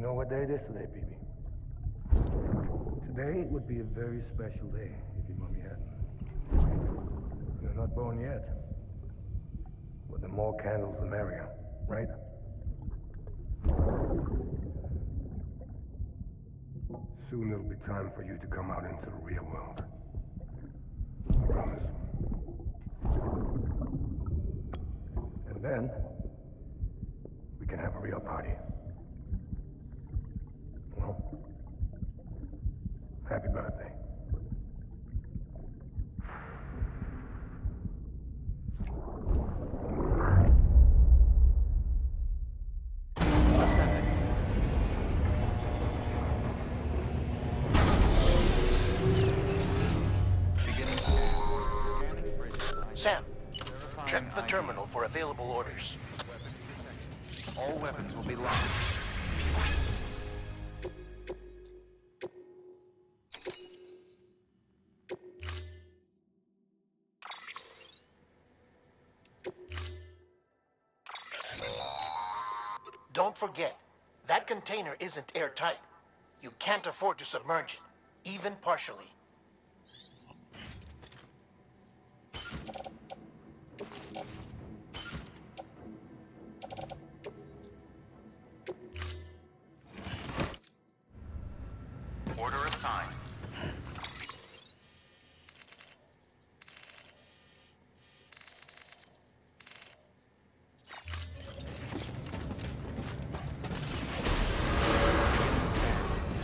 know what day it is today, baby? Today would be a very special day if your mommy hadn't. You're not born yet. But the more candles, the merrier, right? Soon it'll be time for you to come out into the real world. I promise. And then, we can have a real party. Well, happy birthday. Sam, check the terminal for available orders. All weapons will be locked. Don't forget, that container isn't airtight. You can't afford to submerge it, even partially. Order assigned.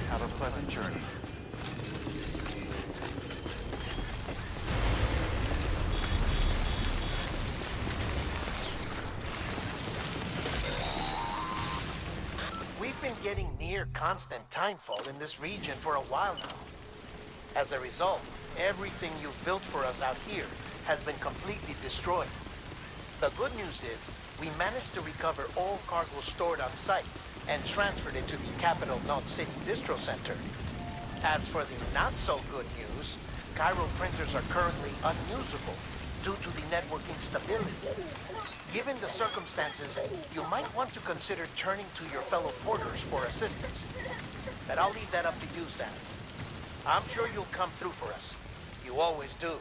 Have a pleasant journey. We've been getting near constant timefall in this region for a while now. As a result, everything you've built for us out here has been completely destroyed. The good news is, we managed to recover all cargo stored on site and transferred it to the Capital Knot City Distro Center. As for the not-so-good news, Cairo printers are currently unusable due to the network instability. Given the circumstances, you might want to consider turning to your fellow porters for assistance. But I'll leave that up to you, Sam. I'm sure you'll come through for us. You always do.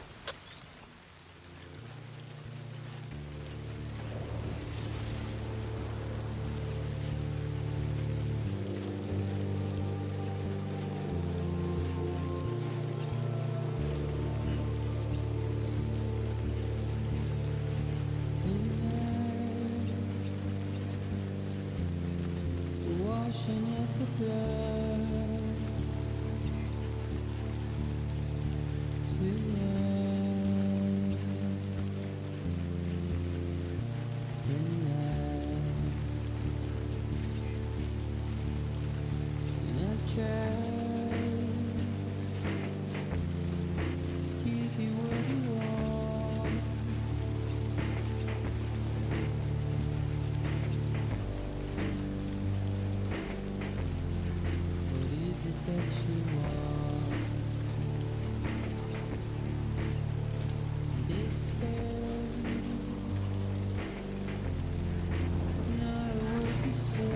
Washing at the blood tonight, and I've tried to keep you where you are. What is it that you want? Despair, not a word to say.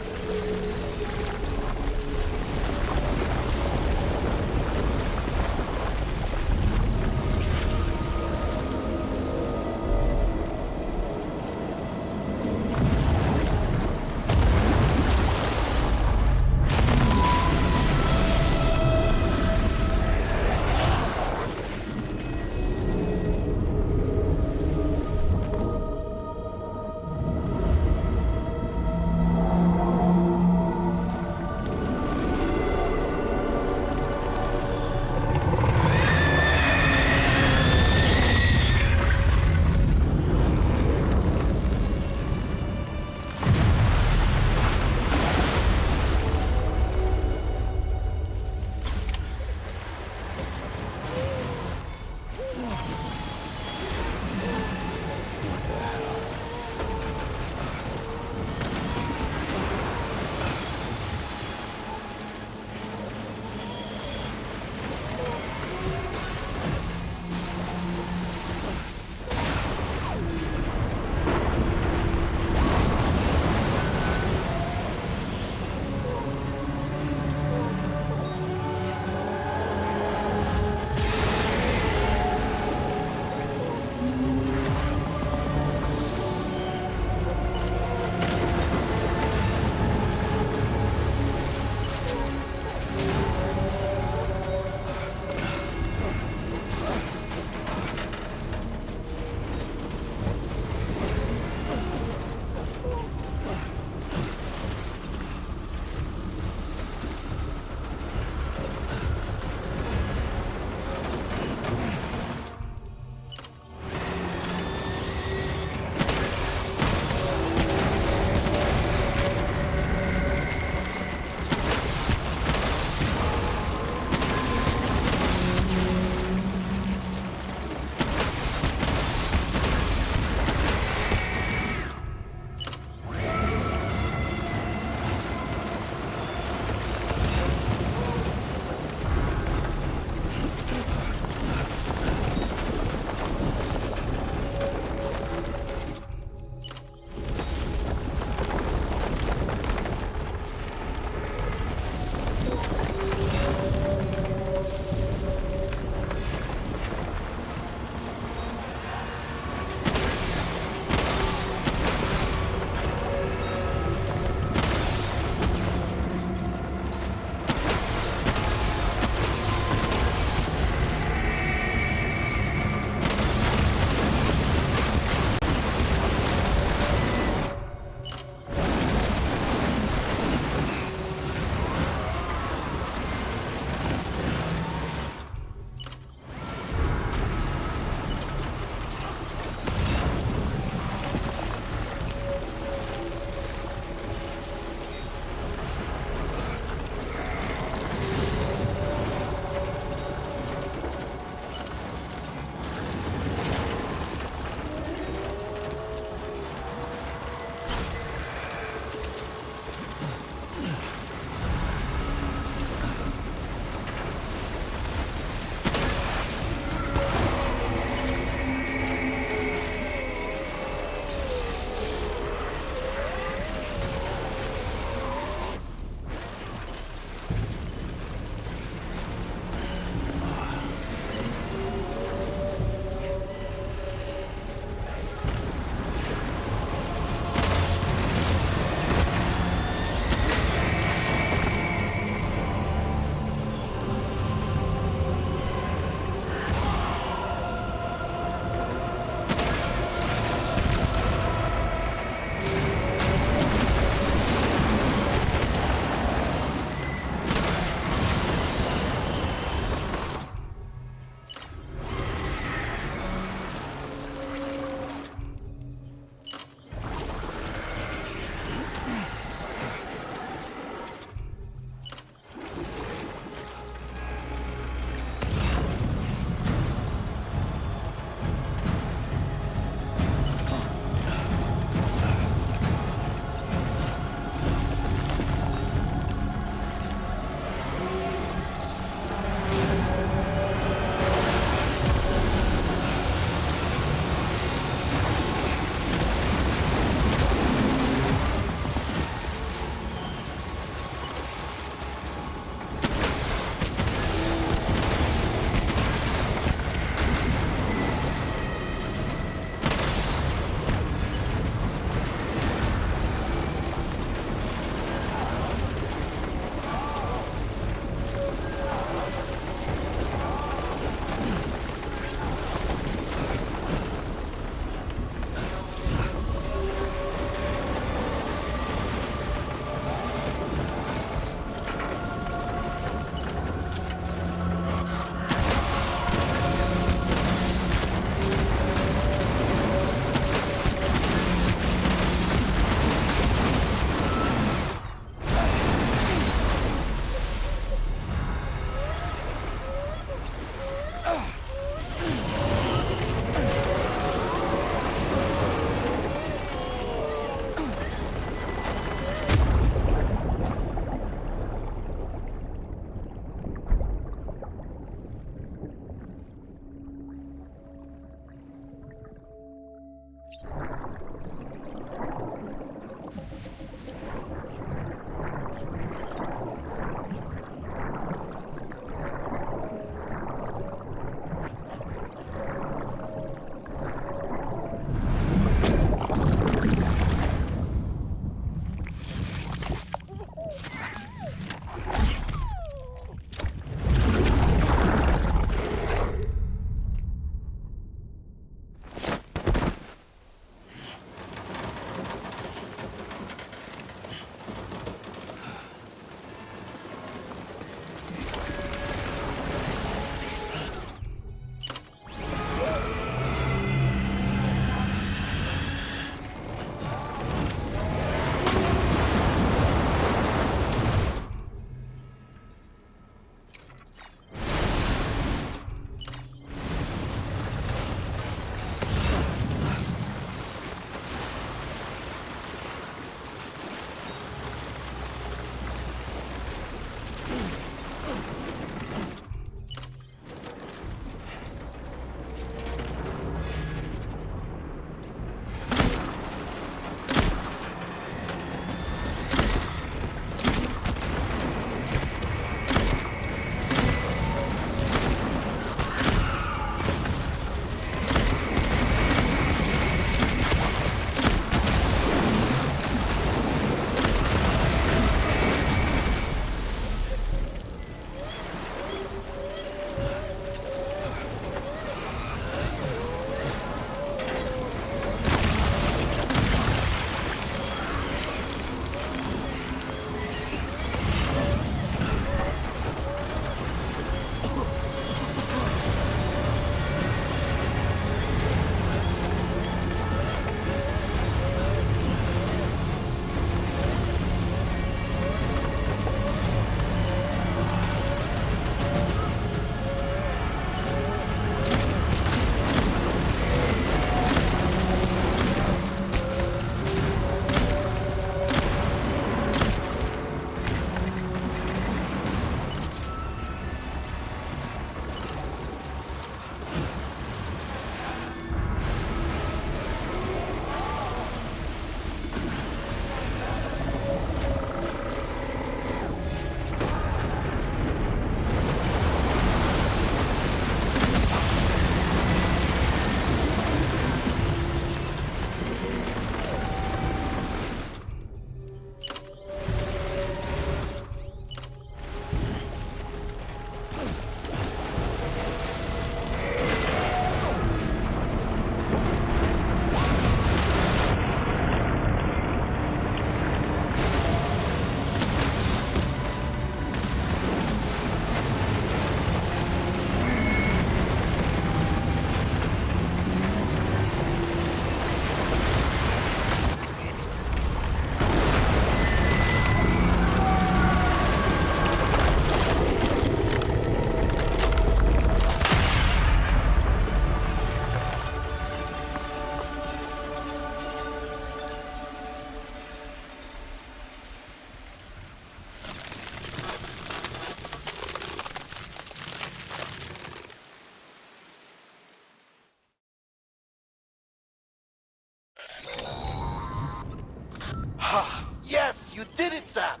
Ha! Yes, you did it, Sam!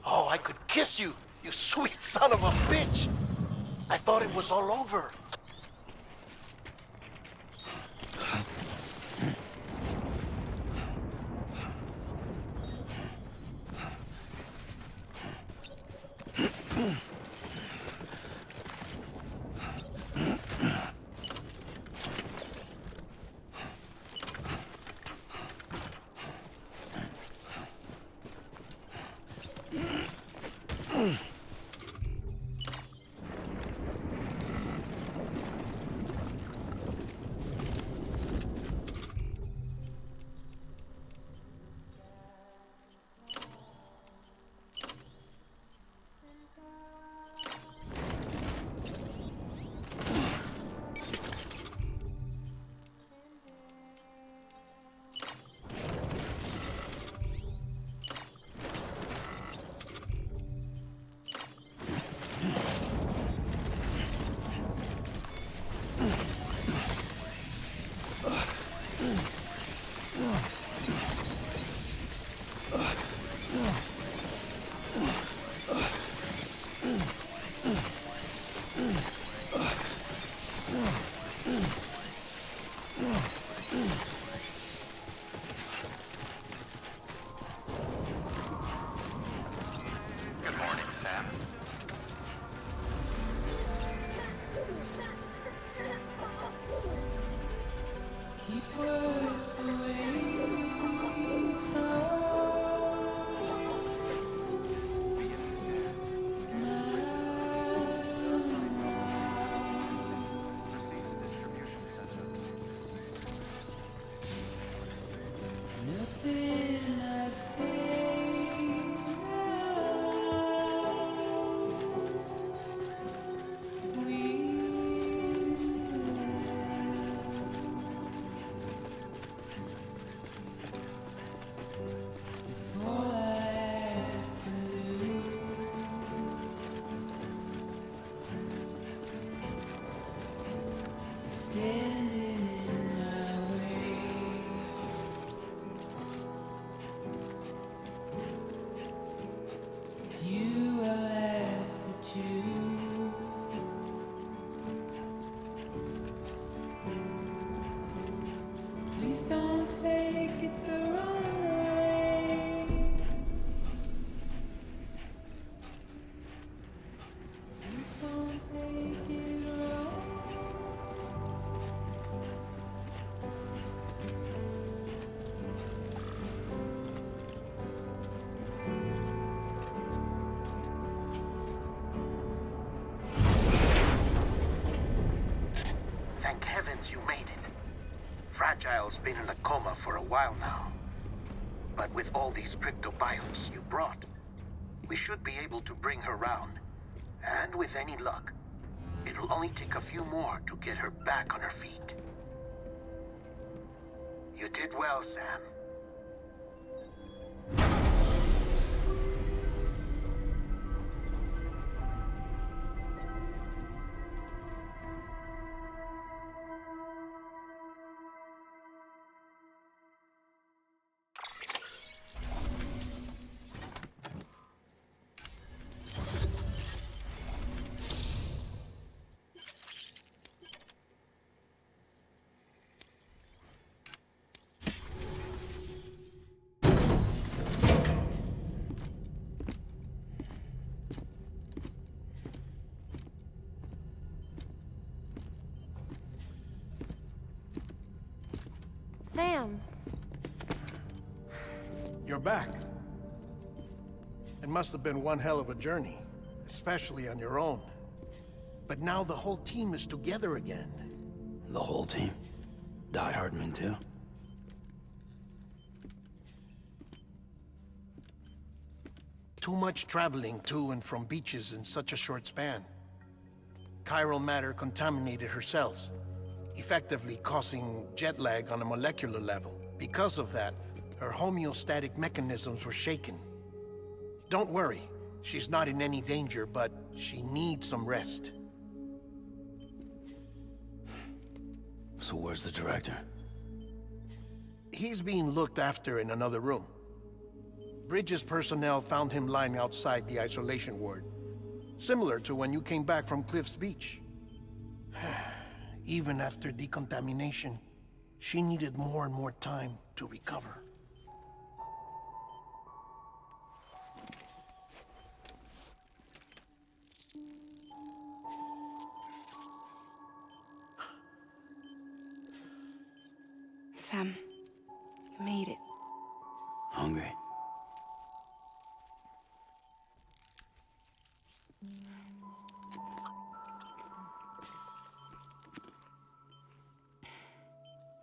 Oh, I could kiss you, you sweet son of a bitch! I thought it was all over. Good morning, Sam. Keep words away from Proceed to distribution center. nothing I say. Standing in my way. It's you I have to choose. Please don't take it the wrong way. Please don't take it wrong. Thank heavens you made it. Fragile's been in a coma for a while now. But with all these cryptobiotes you brought, we should be able to bring her round. And with any luck, it'll only take a few more to get her back on her feet. You did well, Sam. Sam, You're back. It must have been one hell of a journey, especially on your own. But now the whole team is together again. The whole team? Die Hardman too? Too much traveling to and from beaches in such a short span. Chiral matter contaminated her cells, effectively causing jet lag on a molecular level. Because of that, her homeostatic mechanisms were shaken. Don't worry, she's not in any danger, but she needs some rest. So where's the director? He's being looked after in another room. Bridges personnel found him lying outside the isolation ward. Similar to when you came back from Cliff's Beach. Even after decontamination, she needed more and more time to recover. Sam, you made it. Hungry?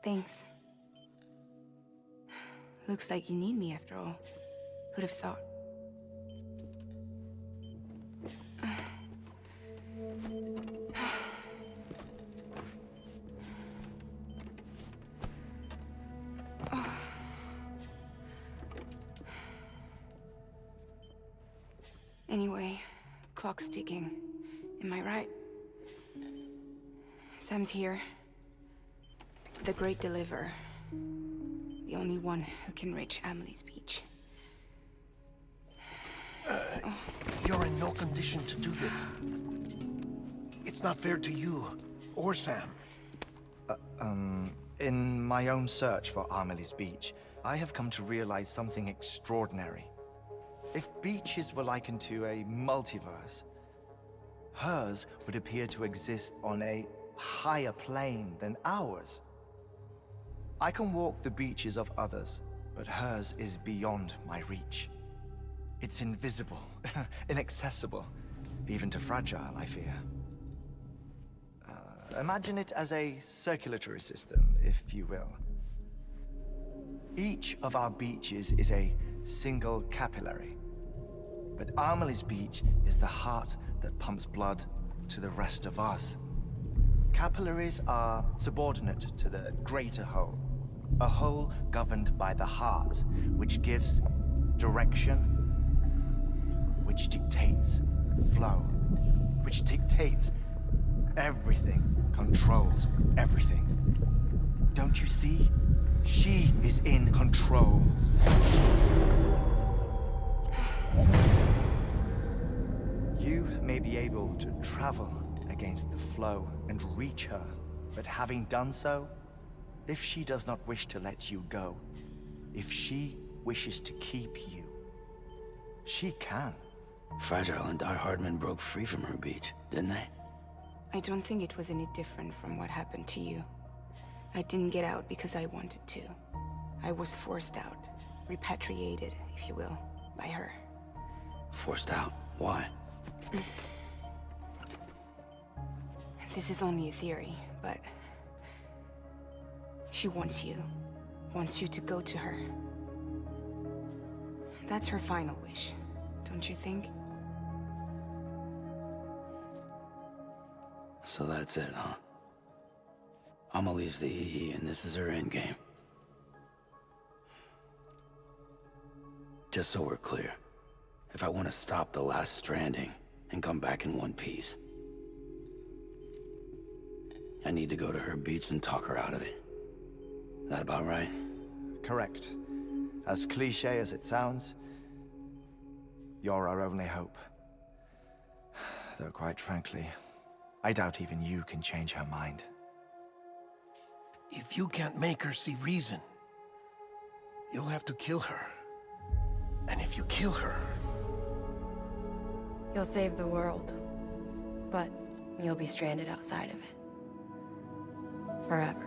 Thanks. Looks like you need me after all. Who'd have thought? Anyway, clock's ticking. Am I right? Sam's here. The Great Deliverer. The only one who can reach Amelie's Beach. You're in no condition to do this. It's not fair to you, or Sam. In my own search for Amelie's Beach, I have come to realize something extraordinary. If beaches were likened to a multiverse, hers would appear to exist on a higher plane than ours. I can walk the beaches of others, but hers is beyond my reach. It's invisible, inaccessible, even to fragile, I fear. Imagine it as a circulatory system, if you will. Each of our beaches is a single capillary. But Amelie's Beach is the heart that pumps blood to the rest of us. Capillaries are subordinate to the greater whole. A whole governed by the heart, which gives direction, which dictates flow, which dictates everything, controls everything. Don't you see? She is in control. You may be able to travel against the flow and reach her, but having done so, if she does not wish to let you go, if she wishes to keep you, she can. Fragile and Die Hardman broke free from her beach, didn't they? I don't think it was any different from what happened to you. I didn't get out because I wanted to. I was forced out, repatriated, if you will, by her. Forced out? Why? This is only a theory, but she wants you to go to her. That's her final wish, don't you think? So that's it, huh? Amelie's the EE, and this is her endgame. Just so we're clear, if I want to stop the last stranding and come back in one piece, I need to go to her beach and talk her out of it. That about right? Correct. As cliché as it sounds, you're our only hope. Though quite frankly, I doubt even you can change her mind. If you can't make her see reason, you'll have to kill her. And if you kill her... You'll save the world, but you'll be stranded outside of it. Forever.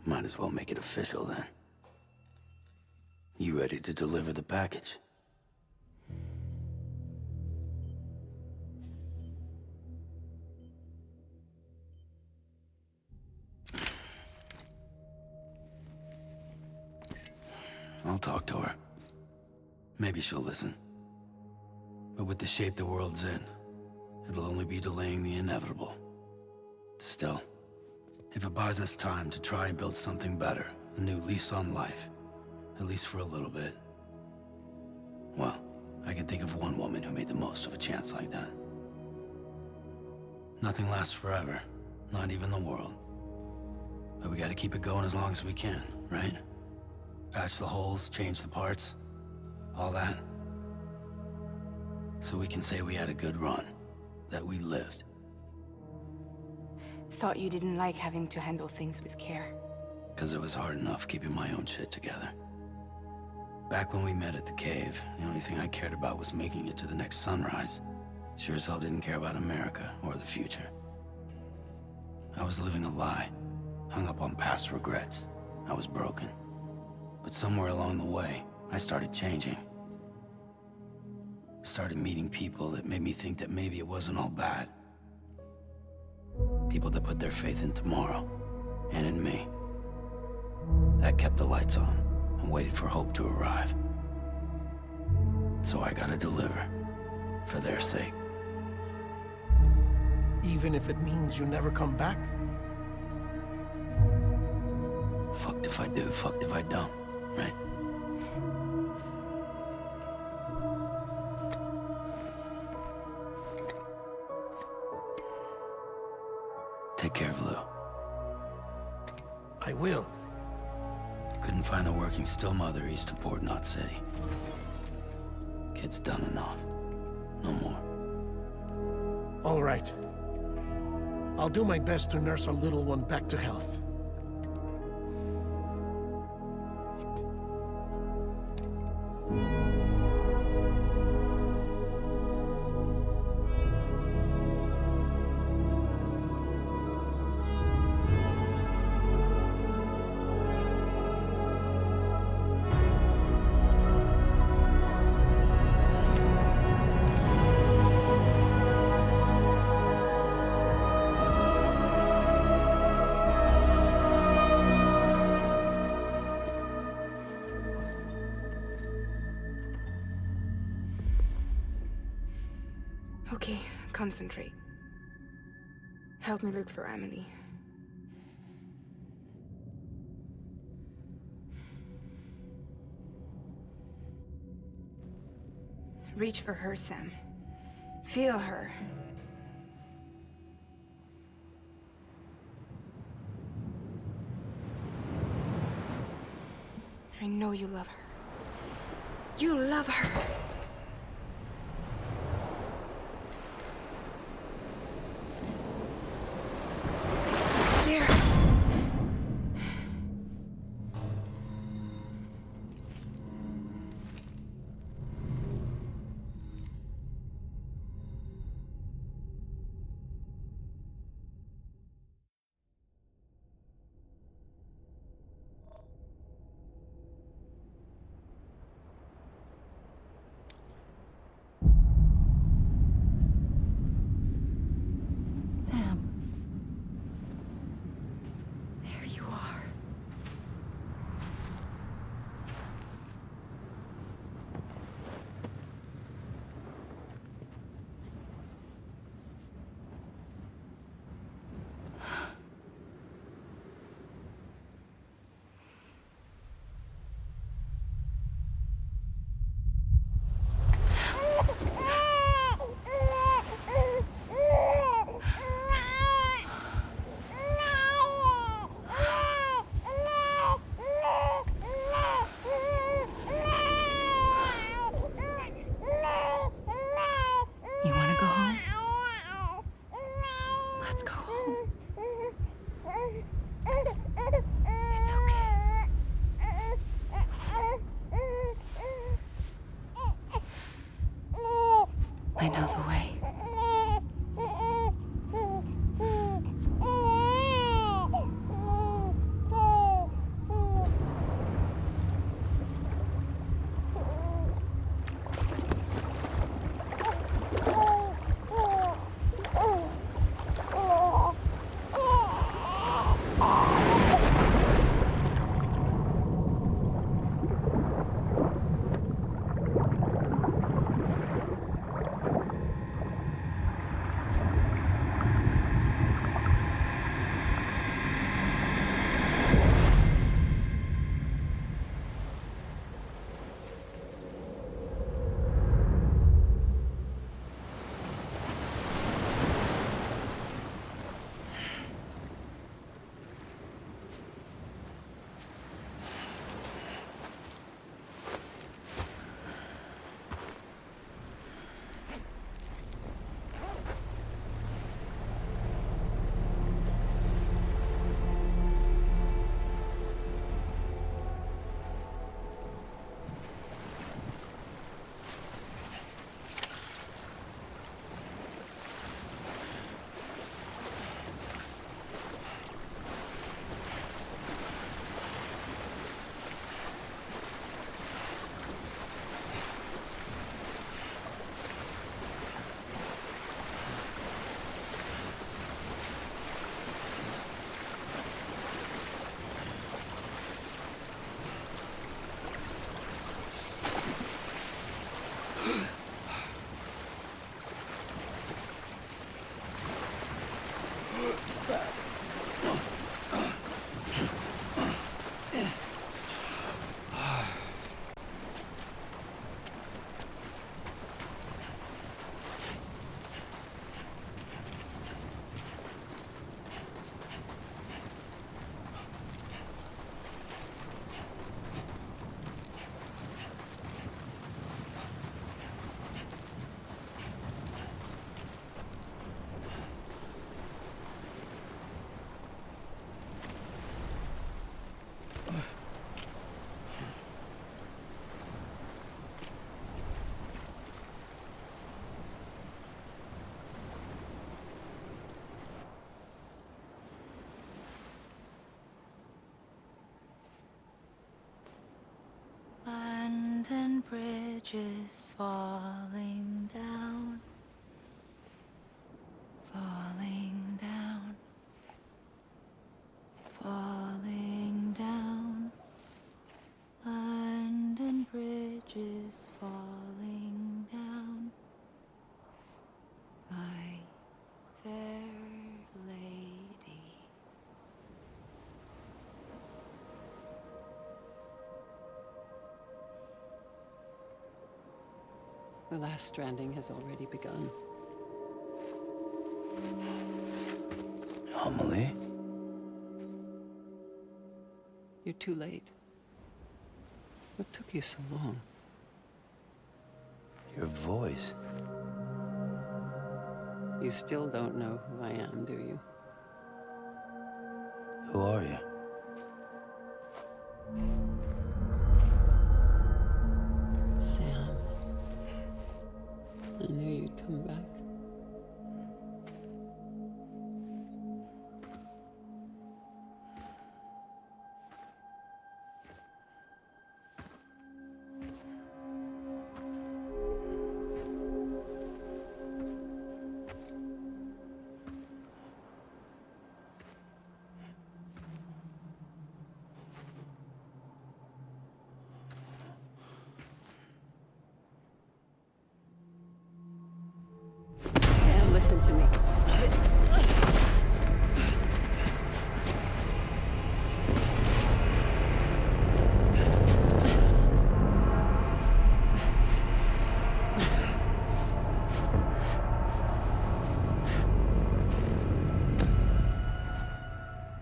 Might as well make it official then. You ready to deliver the package? talk to her. Maybe she'll listen. But with the shape the world's in, it'll only be delaying the inevitable. Still, if it buys us time to try and build something better, a new lease on life, at least for a little bit, well, I can think of one woman who made the most of a chance like that. Nothing lasts forever, not even the world. But we gotta keep it going as long as we can, right? Patch the holes, change the parts, all that. So we can say we had a good run, that we lived. Thought you didn't like having to handle things with care. 'Cause it was hard enough keeping my own shit together. Back when we met at the cave, the only thing I cared about was making it to the next sunrise. Sure as hell didn't care about America or the future. I was living a lie, hung up on past regrets. I was broken. But somewhere along the way, I started changing. Started meeting people that made me think that maybe it wasn't all bad. People that put their faith in tomorrow, and in me. That kept the lights on, and waited for hope to arrive. So I gotta deliver, for their sake. Even if it means you never come back? Fucked if I do, fucked if I don't, right? Take care of Lou. I will. Couldn't find a working still mother east of Port Knot City. Kid's done enough. No more. All right. I'll do my best to nurse our little one back to health. Okay, concentrate. Help me look for Emily. Reach for her, Sam. Feel her. I know you love her. You love her! There! Sam. There you are. You wanna go home? Let's go home. It's okay. I know the way. bridges falling down, falling down, falling down. London Bridge is falling down, my fair lady. The last stranding has already begun. Amelie? You're too late. What took you so long? Your voice. You still don't know who I am, do you? Who are you? Sam. I knew you'd come back. Sam, listen to me.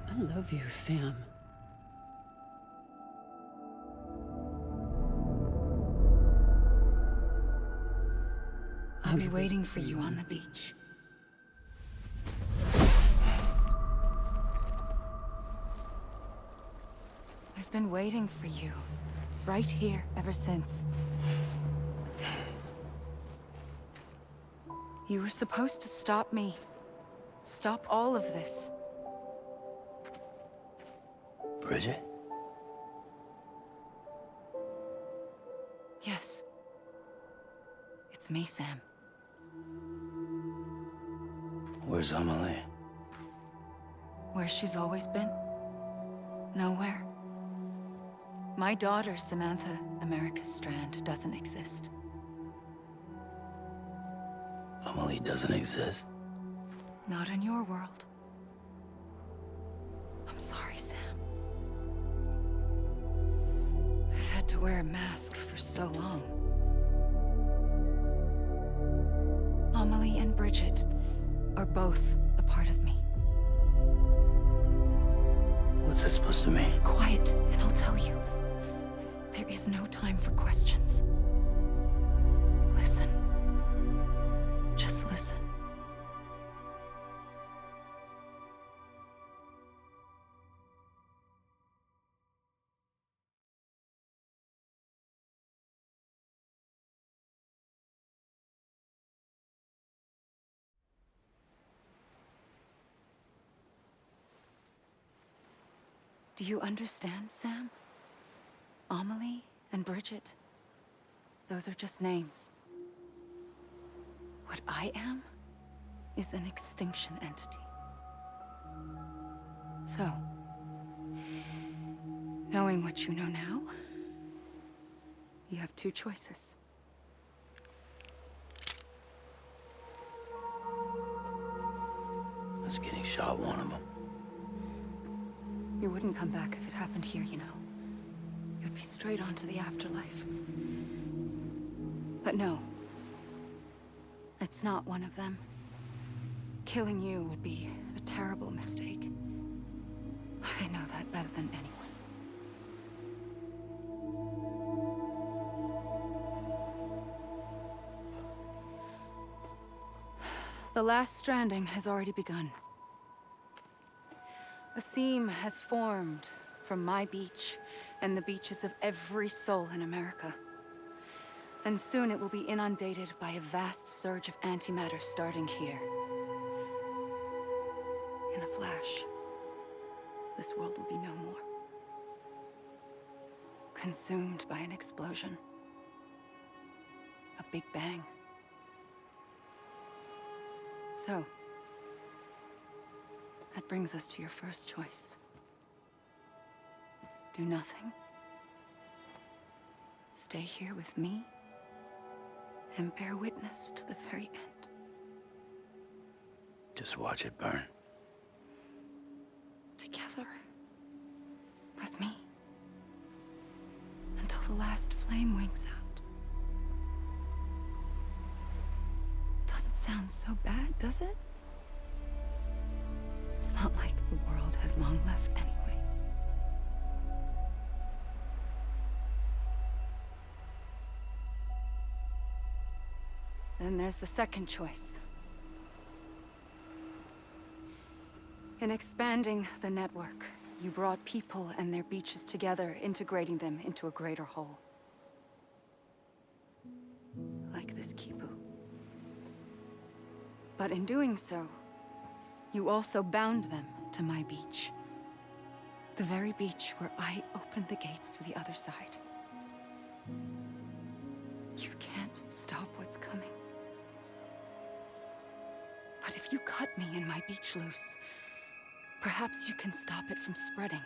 I love you, Sam. I'll be waiting for you on the beach. I've been waiting for you, right here, ever since. You were supposed to stop me. Stop all of this. Bridget? Yes. It's me, Sam. Where's Amelie? Where she's always been. Nowhere. My daughter, Samantha America Strand, doesn't exist. Amelie doesn't exist. Not in your world. I'm sorry, Sam. I've had to wear a mask for so long. Amelie and Bridget are both a part of me. What's that supposed to mean? Quiet, and I'll tell you. There is no time for questions. Listen. Just listen. Do you understand, Sam? Amelie and Bridget, those are just names. What I am is an extinction entity. So, knowing what you know now, you have two choices. Us getting shot, one of them. You wouldn't come back if it happened here, you know. You'd be straight on to the afterlife. But no. It's not one of them. Killing you would be a terrible mistake. I know that better than anyone. The last stranding has already begun. A seam has formed from my beach and the beaches of every soul in America. And soon it will be inundated by a vast surge of antimatter starting here. In a flash, this world will be no more. Consumed by an explosion. Big Bang. So, that brings us to your first choice. Do nothing. Stay here with me and bear witness to the very end. Just watch it burn. Together. With me. Until the last flame winks out. Doesn't sound so bad, does it? It's not like the world has long left anyway. Then there's the second choice. In expanding the network, you brought people and their beaches together, integrating them into a greater whole. Like this Kipu. But in doing so, you also bound them to my beach. The very beach where I opened the gates to the other side. You can't stop what's coming. But if you cut me and my beach loose, perhaps you can stop it from spreading.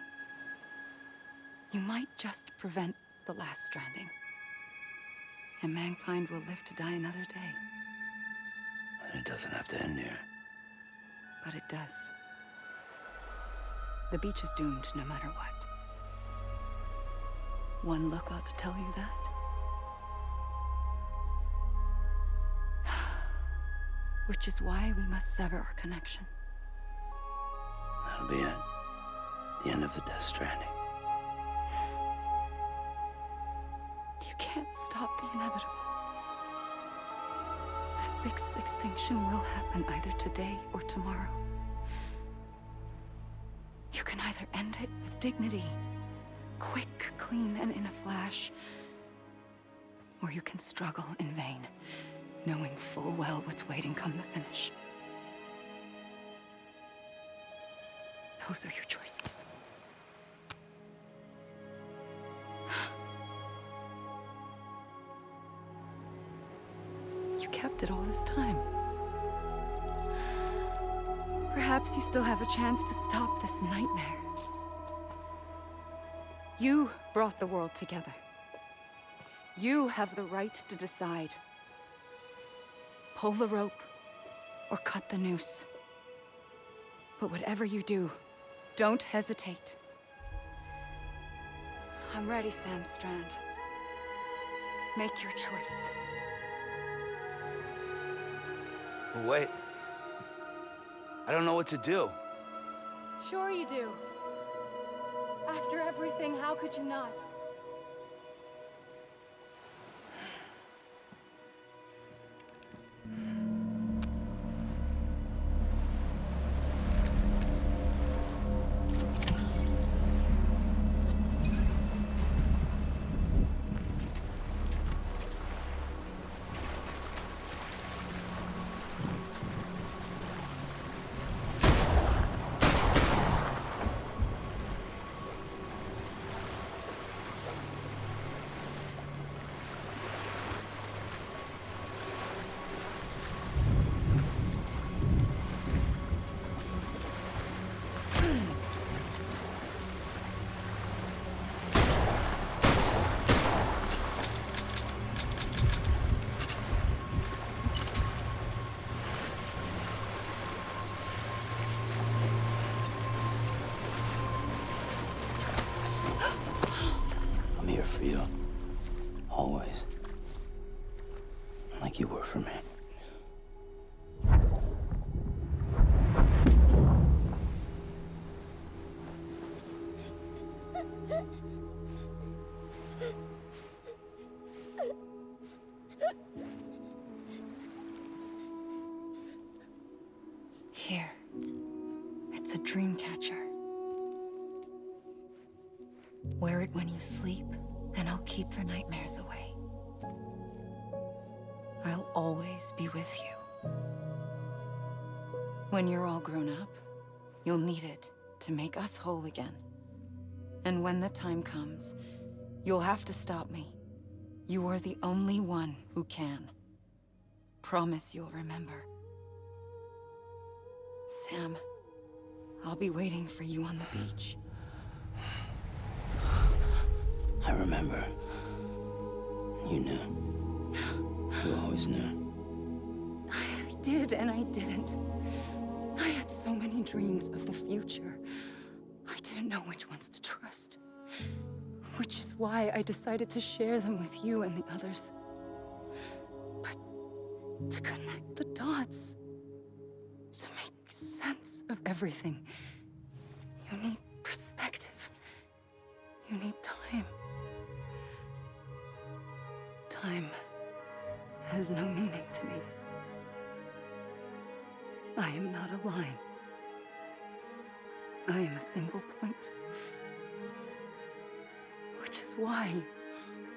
You might just prevent the last stranding. And mankind will live to die another day. And it doesn't have to end here. But it does. The beach is doomed no matter what. One look ought to tell you that. Which is why we must sever our connection. That'll be it. The end of the Death Stranding. You can't stop the inevitable. The sixth extinction will happen either today or tomorrow. You can either end it with dignity, quick, clean, and in a flash, or you can struggle in vain, knowing full well what's waiting come the finish. Those are your choices. You kept it all this time. Perhaps you still have a chance to stop this nightmare. You brought the world together. You have the right to decide. Pull the rope or cut the noose. But whatever you do, don't hesitate. I'm ready, Sam Strand. Make your choice. But wait. I don't know what to do. Sure you do. After everything, how could you not? I'm here for you. Always. Like you were for me. Here. It's a dream catcher. Wear it when you sleep, and I'll keep the nightmares away. I'll always be with you. When you're all grown up, you'll need it to make us whole again. And when the time comes, you'll have to stop me. You are the only one who can. promise you'll remember. Sam, I'll be waiting for you on the beach. I remember. You knew. You always knew. I did and I didn't. I had so many dreams of the future. I didn't know which ones to trust. Which is why I decided to share them with you and the others. But to connect the dots, to make sense of everything, you need perspective. You need time. Time has no meaning to me. I am not a line. I am a single point. Which is why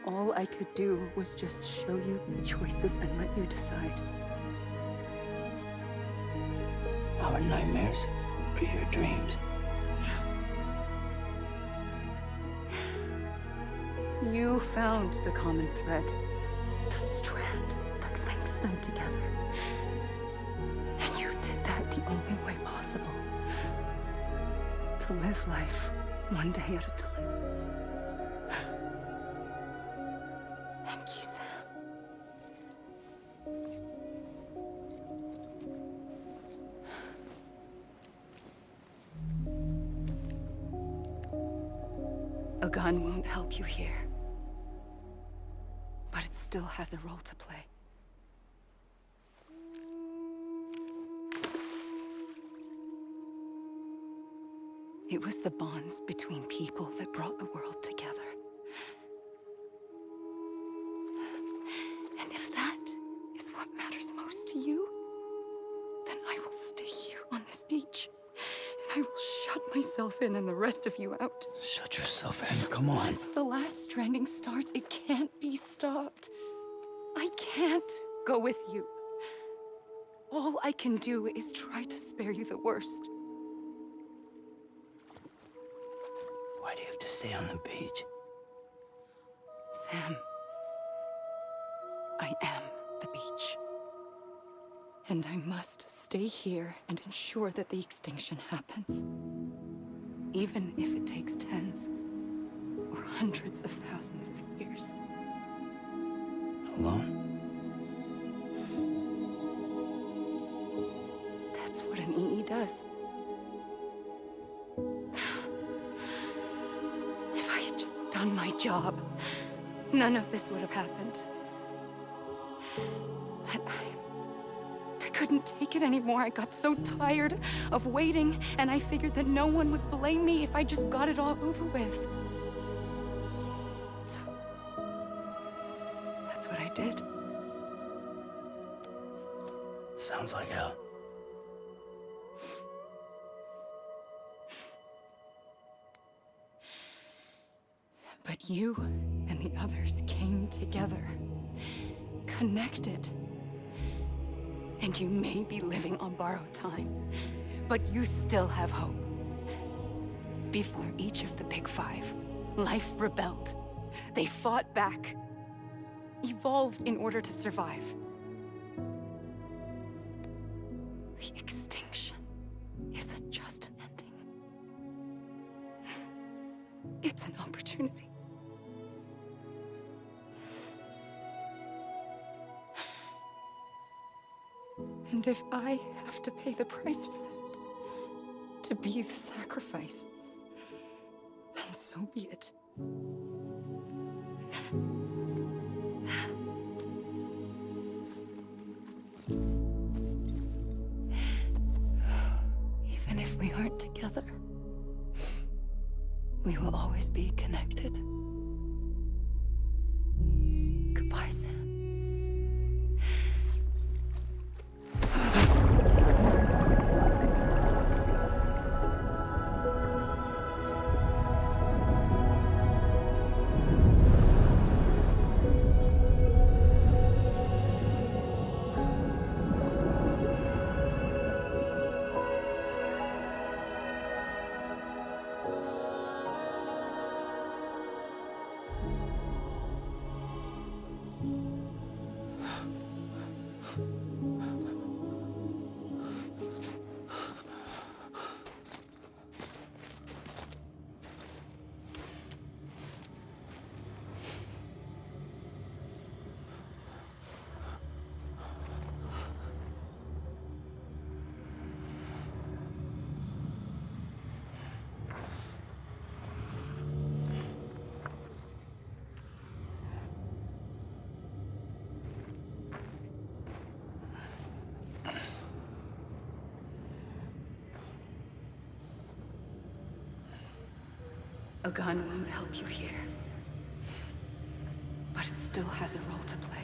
all I could do was just show you the choices and let you decide. Our nightmares are your dreams. You found the common thread, the strand that links them together. And you did that the only way possible. To live life one day at a time. Thank you, Sam. A gun won't help you here. But it still has a role to play. It was the bonds between people that brought the world together. And if that is what matters most to you, then I will stay here on this beach. And I will shut myself in and the rest of you out. Shut yourself in, come on. Once the last stranding starts, it can't be stopped. I can't go with you. All I can do is try to spare you the worst. Why do you have to stay on the beach? Sam, I am the beach. And I must stay here and ensure that the extinction happens. Even if it takes tens or hundreds of thousands of years. Alone? That's what an EE does. If I had just done my job, none of this would have happened. But I couldn't take it anymore. I got so tired of waiting, and I figured that no one would blame me if I just got it all over with. So, that's what I did. Sounds like hell. But you and the others came together, connected. And you may be living on borrowed time, but you still have hope. Before each of the Big Five, life rebelled. They fought back, evolved in order to survive. The extinction isn't just an ending. It's an opportunity. And if I have to pay the price for that, to be the sacrifice, then so be it. Even if we aren't together, we will always be connected. Goodbye, Sam. A gun won't help you here. But it still has a role to play.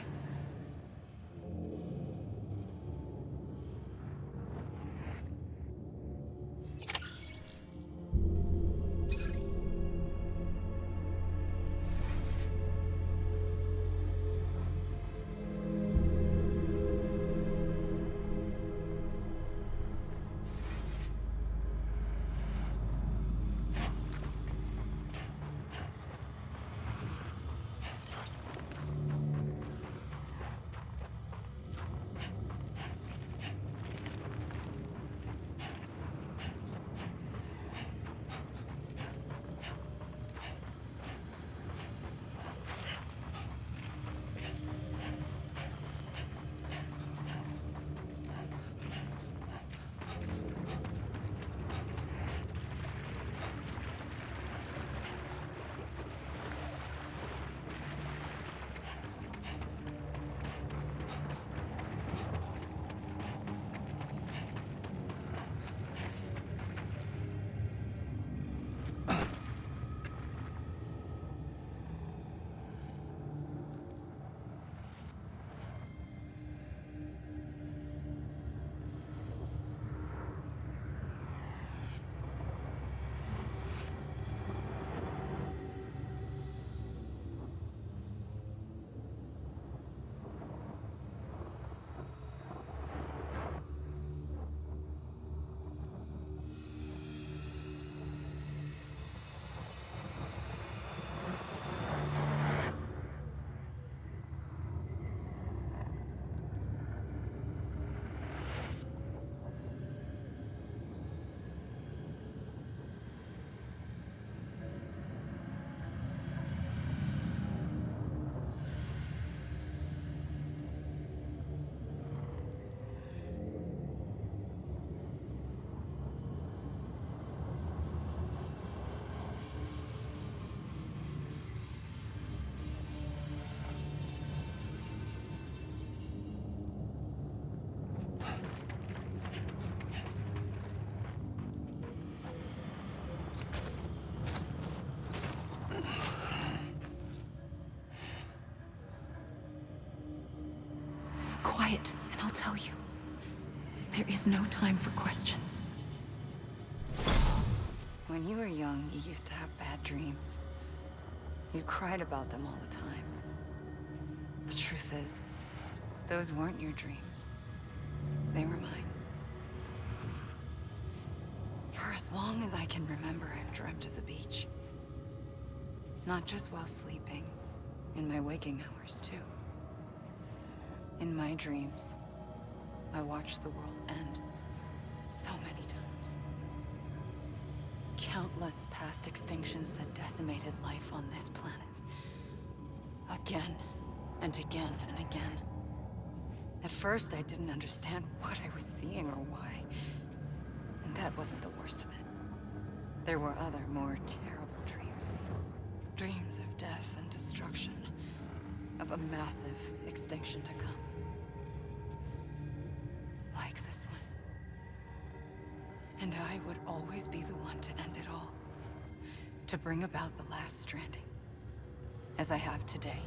Quiet, and I'll tell you. There is no time for questions. When you were young, you used to have bad dreams. You cried about them all the time. The truth is, those weren't your dreams. They were mine. For as long as I can remember, I've dreamt of the beach. Not just while sleeping, in my waking hours, too. In my dreams, I watched the world end so many times. Countless past extinctions that decimated life on this planet. Again, and again, and again. At first, I didn't understand what I was seeing or why. And that wasn't the worst of it. There were other, more terrible dreams. Dreams of death and destruction. Of a massive extinction to come. Like this one. And I would always be the one to end it all. To bring about the last stranding. As I have today.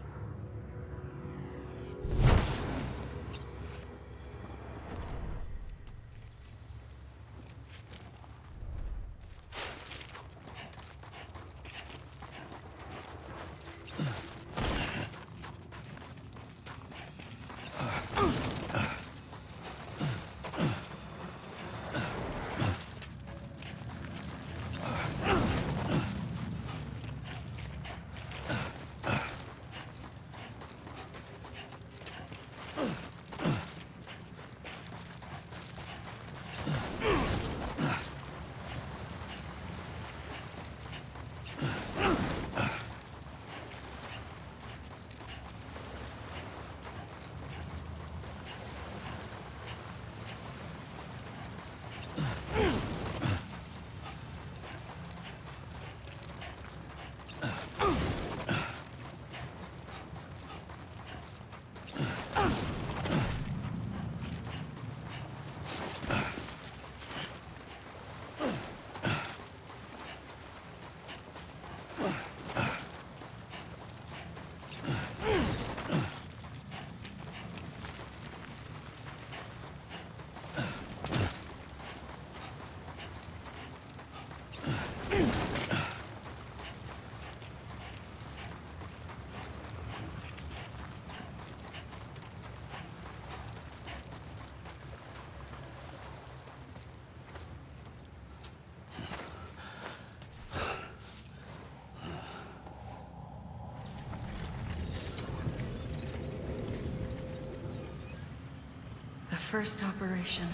first operation,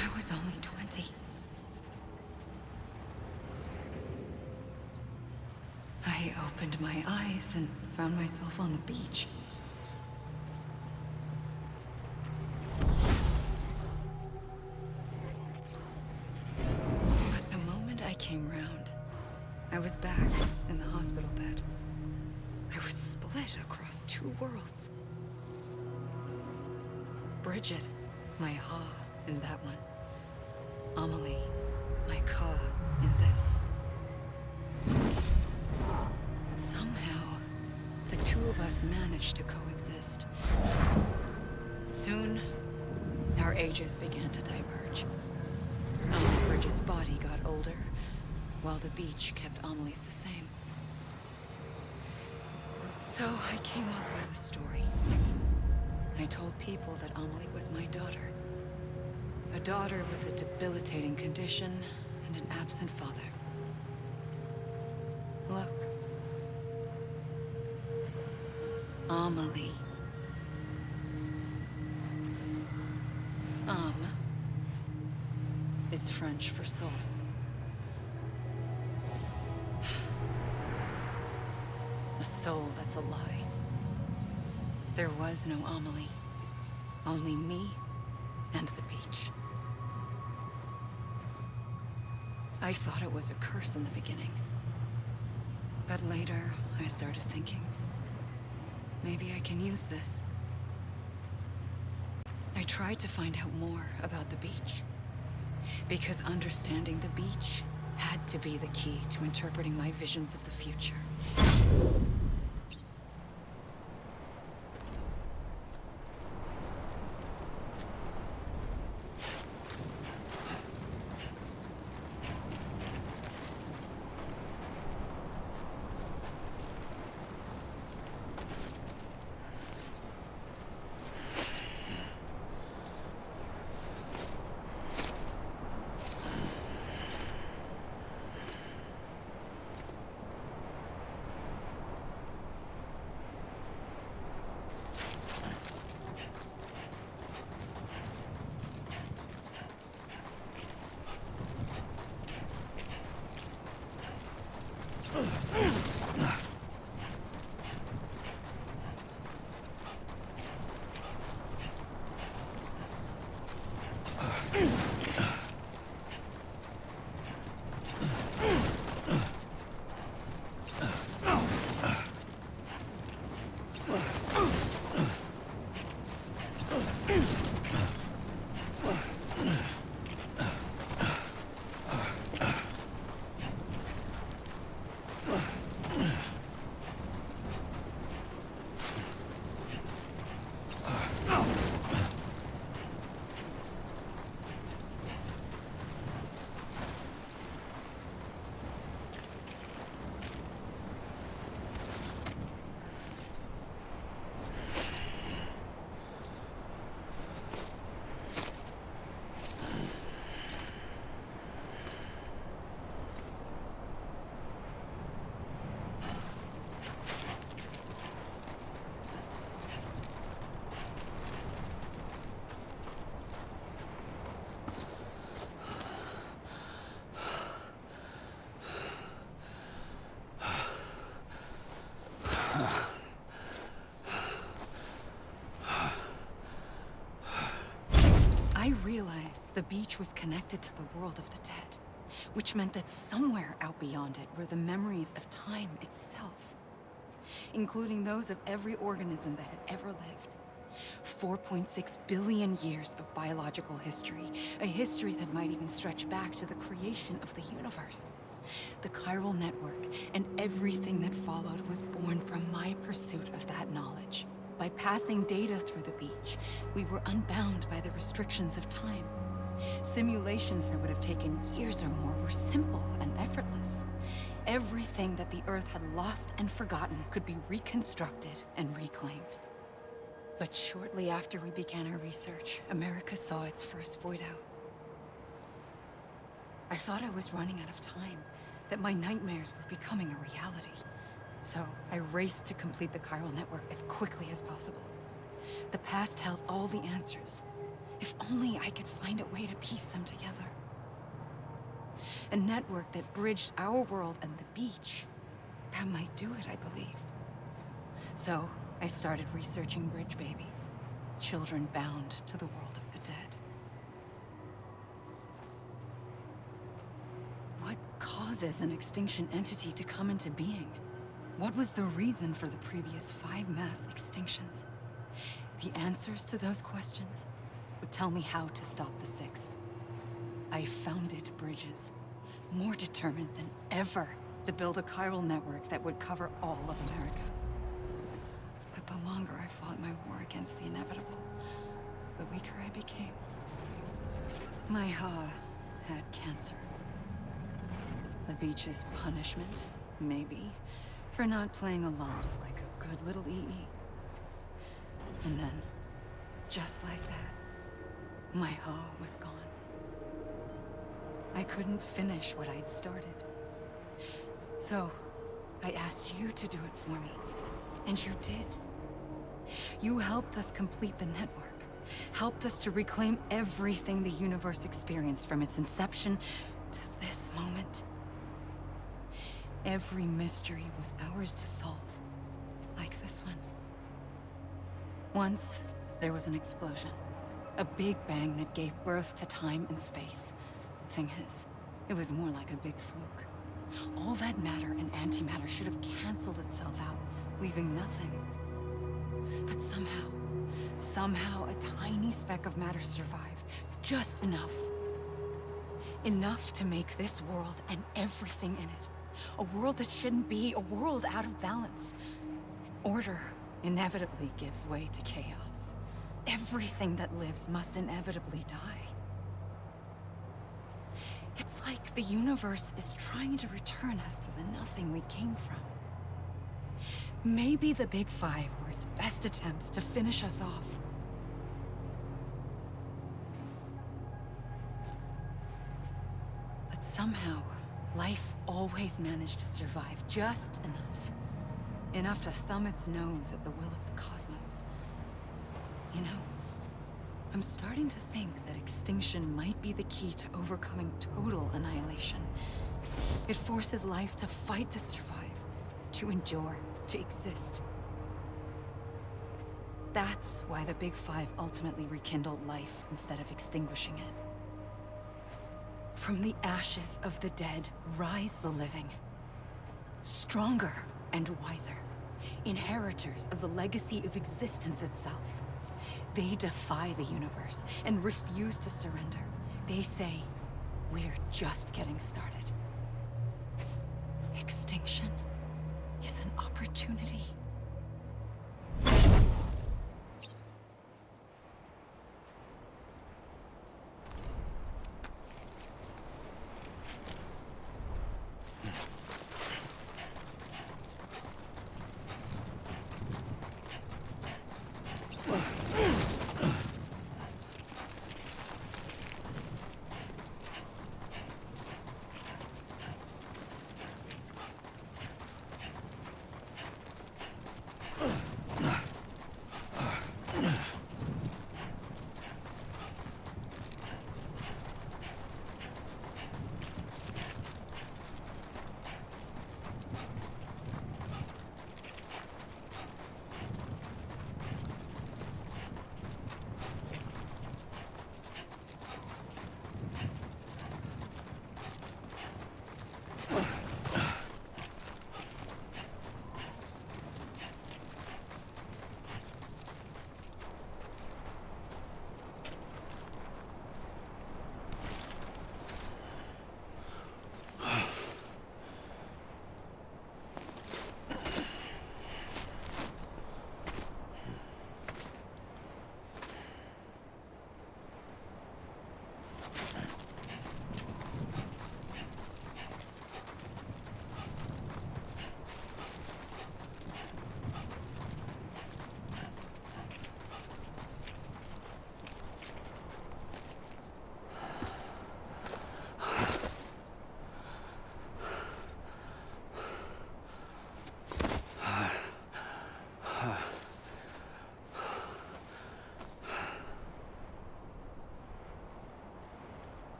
I was only 20. I opened my eyes and found myself on the beach. But the moment I came round, I was back in the hospital bed. I was split across two worlds. Bridget, my Ha in that one. Amelie, my Ka in this. Somehow, the two of us managed to coexist. Soon, our ages began to diverge. Only Bridget's body got older, while the beach kept Amelie's the same. So I came up with a story. I told people that Amelie was my daughter. A daughter with a debilitating condition and an absent father. Look. Amelie. Is French for soul. A soul that's a lie. There was no Amelie. Only me and the beach. I thought it was a curse in the beginning. But later, I started thinking, maybe I can use this. I tried to find out more about the beach. Because understanding the beach had to be the key to interpreting my visions of the future. I realized the beach was connected to the world of the dead, which meant that somewhere out beyond it were the memories of time itself, including those of every organism that had ever lived. 4.6 billion years of biological history, a history that might even stretch back to the creation of the universe. The chiral network and everything that followed was born from my pursuit of that knowledge. By passing data through the beach, we were unbound by the restrictions of time. Simulations that would have taken years or more were simple and effortless. Everything that the Earth had lost and forgotten could be reconstructed and reclaimed. But shortly after we began our research, America saw its first void out. I thought I was running out of time, that my nightmares were becoming a reality. So I raced to complete the chiral network as quickly as possible. The past held all the answers, If only I could find a way to piece them together. A network that bridged our world and the beach. That might do it, I believed. So, I started researching bridge babies. Children bound to the world of the dead. What causes an extinction entity to come into being? What was the reason for the previous 5 mass extinctions? The answers to those questions would tell me how to stop the 6th. I founded bridges, more determined than ever to build a chiral network that would cover all of America. But the longer I fought my war against the inevitable, the weaker I became. My Ha had cancer. The beach's punishment, maybe, for not playing along like a good little EE. And then, just like that, my Ha was gone. I couldn't finish what I'd started. So, I asked you to do it for me. And you did. You helped us complete the network. Helped us to reclaim everything the universe experienced from its inception to this moment. Every mystery was ours to solve. Like this one. Once, there was an explosion. A big bang that gave birth to time and space. Thing is, it was more like a big fluke. All that matter and antimatter should have canceled itself out, leaving nothing. But somehow a tiny speck of matter survived. Just enough. Enough to make this world and everything in it. A world that shouldn't be, a world out of balance. Order inevitably gives way to chaos. Everything that lives must inevitably die. It's like the universe is trying to return us to the nothing we came from. Maybe the Big Five were its best attempts to finish us off. But somehow, life always managed to survive just enough. Enough to thumb its nose at the will of the cosmos. You know, I'm starting to think that extinction might be the key to overcoming total annihilation. It forces life to fight to survive, to endure, to exist. That's why the Big Five ultimately rekindled life instead of extinguishing it. From the ashes of the dead rise the living. Stronger and wiser. Inheritors of the legacy of existence itself. They defy the universe and refuse to surrender. They say, we're just getting started. Extinction is an opportunity.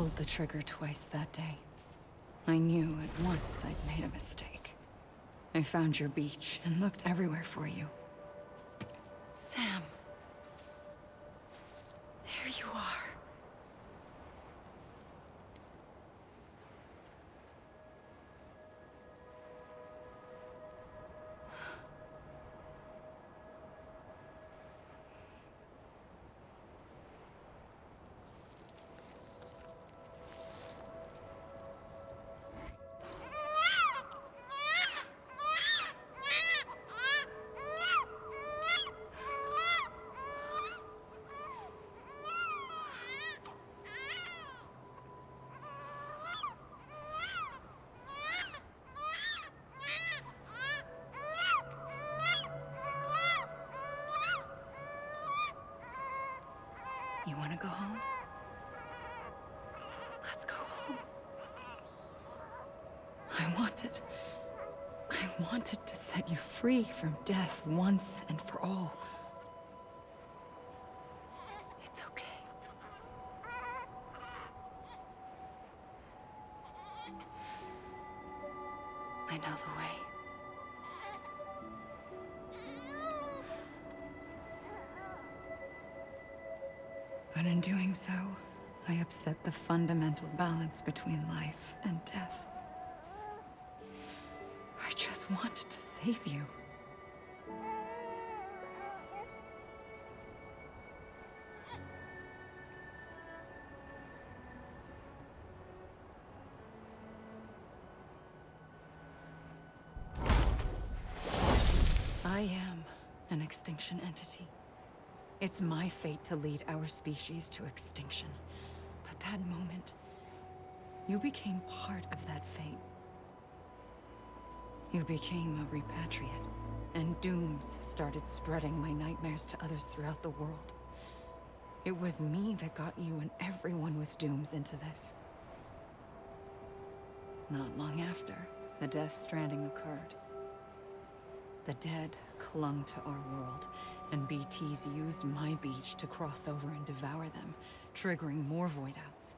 pulled the trigger twice that day. I knew at once I'd made a mistake. I found your beach and looked everywhere for you. Sam. There you are. You want to go home? Let's go home. I wanted to set you free from death once and for all. It's okay. I know the way. But in doing so, I upset the fundamental balance between life and death. I just wanted to save you. I am an extinction entity. It's my fate to lead our species to extinction. But that moment, you became part of that fate. You became a repatriate, and dooms started spreading my nightmares to others throughout the world. It was me that got you and everyone with dooms into this. Not long after, the Death Stranding occurred. The dead clung to our world, and BTs used my beach to cross over and devour them, triggering more void outs.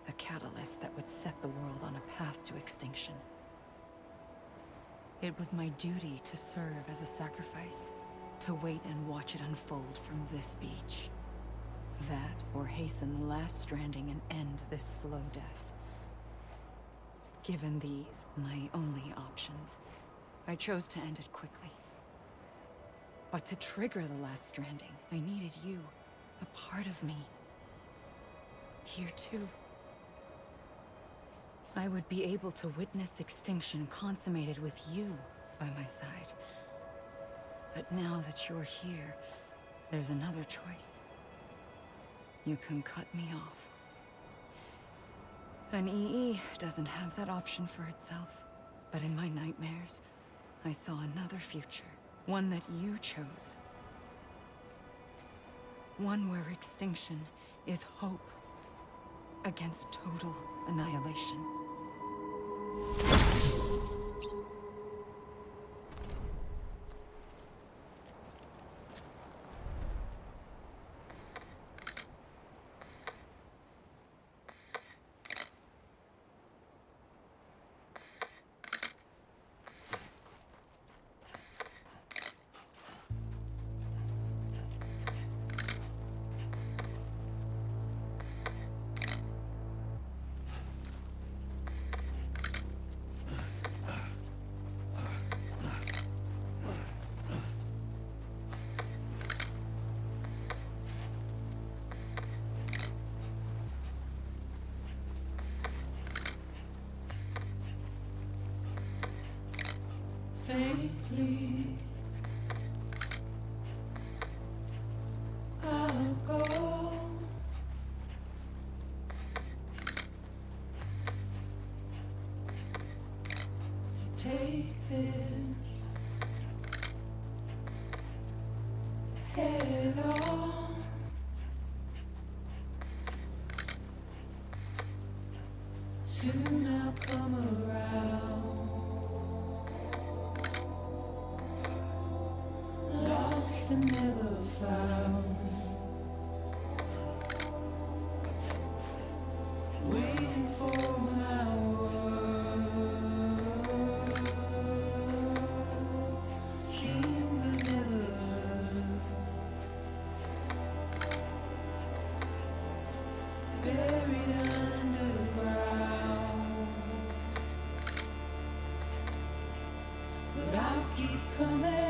A catalyst that would set the world on a path to extinction. It was my duty to serve as a sacrifice, to wait and watch it unfold from this beach. That, or hasten the last stranding and end this slow death. Given these, my only options, I chose to end it quickly. But to trigger the last stranding, I needed you, a part of me. Here too. I would be able to witness extinction consummated with you by my side. But now that you're here, there's another choice. You can cut me off. An EE doesn't have that option for itself. But in my nightmares, I saw another future. One that you chose. One where extinction is hope against total annihilation. Faintly, I'll go. To take this head on. Soon I'll come around. Lost and never found. buried underground. But I'll keep coming.